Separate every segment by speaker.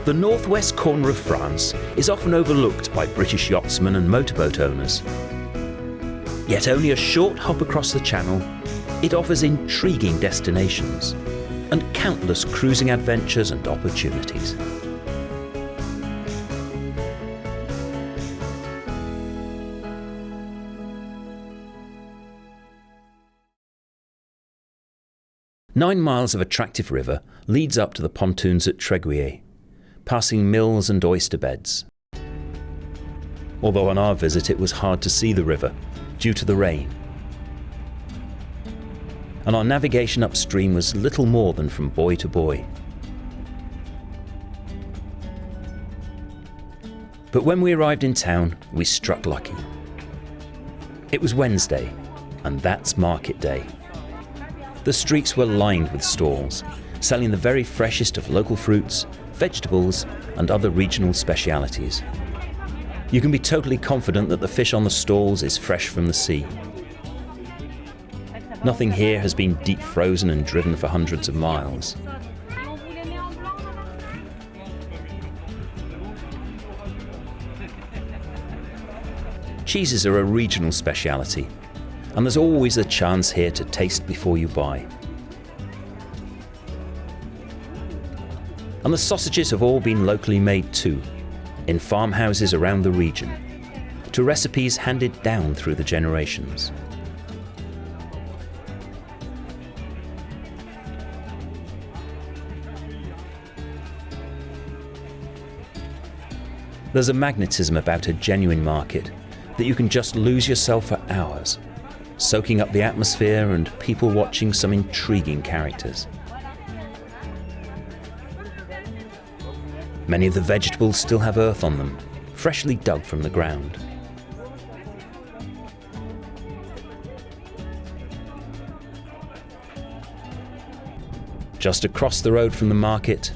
Speaker 1: The northwest corner of France is often overlooked by British yachtsmen and motorboat owners. Yet only a short hop across the channel, it offers intriguing destinations and countless cruising adventures and opportunities. Nine miles of attractive river leads up to the pontoons at Treguier, passing mills and oyster beds. Although on our visit it was hard to see the river due to the rain. And our navigation upstream was little more than from buoy to buoy. But when we arrived in town, we struck lucky. It was Wednesday, and that's market day. The streets were lined with stalls, selling the very freshest of local fruits, vegetables, and other regional specialities. You can be totally confident that the fish on the stalls is fresh from the sea. Nothing here has been deep frozen and driven for hundreds of miles. Cheeses are a regional speciality, and there's always a chance here to taste before you buy. And the sausages have all been locally made too, in farmhouses around the region, to recipes handed down through the generations. There's a magnetism about a genuine market that you can just lose yourself for hours, soaking up the atmosphere and people watching some intriguing characters. Many of the vegetables still have earth on them, freshly dug from the ground. Just across the road from the market,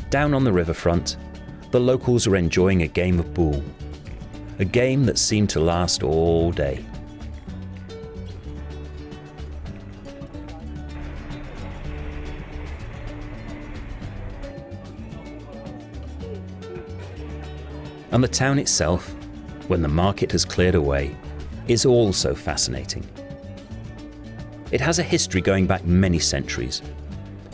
Speaker 1: down on the riverfront, the locals are enjoying a game of pool, a game that seemed to last all day. And the town itself, when the market has cleared away, is also fascinating. It has a history going back many centuries,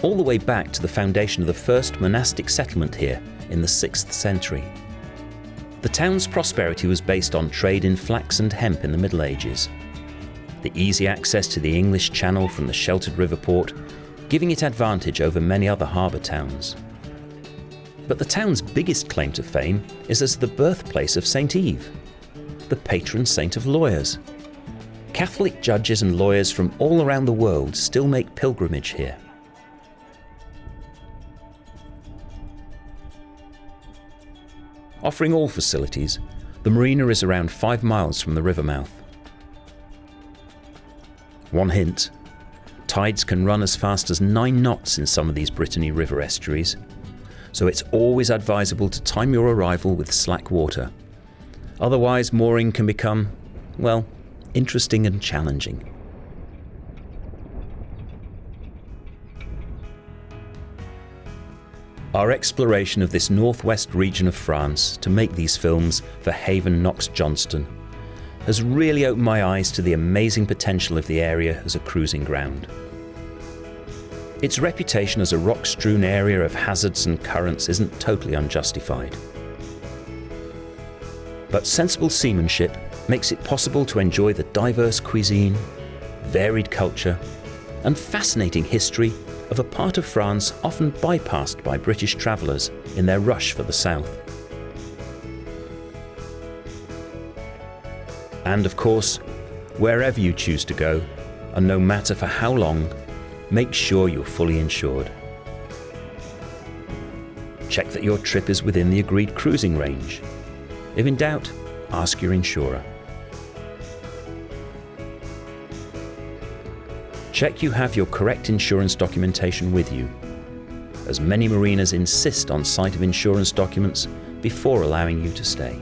Speaker 1: all the way back to the foundation of the first monastic settlement here in the 6th century. The town's prosperity was based on trade in flax and hemp in the Middle Ages, the easy access to the English Channel from the sheltered river port, giving it advantage over many other harbour towns. But the town's biggest claim to fame is as the birthplace of St. Eve, the patron saint of lawyers. Catholic judges and lawyers from all around the world still make pilgrimage here. Offering all facilities, the marina is around 5 miles from the river mouth. One hint, tides can run as fast as 9 knots in some of these Brittany River estuaries, so it's always advisable to time your arrival with slack water. Otherwise, mooring can become, well, interesting and challenging. Our exploration of this northwest region of France to make these films for Haven Knox Johnston has really opened my eyes to the amazing potential of the area as a cruising ground. Its reputation as a rock-strewn area of hazards and currents isn't totally unjustified. But sensible seamanship makes it possible to enjoy the diverse cuisine, varied culture, and fascinating history of a part of France often bypassed by British travellers in their rush for the south. And of course, wherever you choose to go, and no matter for how long, make sure you're fully insured. Check that your trip is within the agreed cruising range. If in doubt, ask your insurer. Check you have your correct insurance documentation with you, as many marinas insist on sight of insurance documents before allowing you to stay.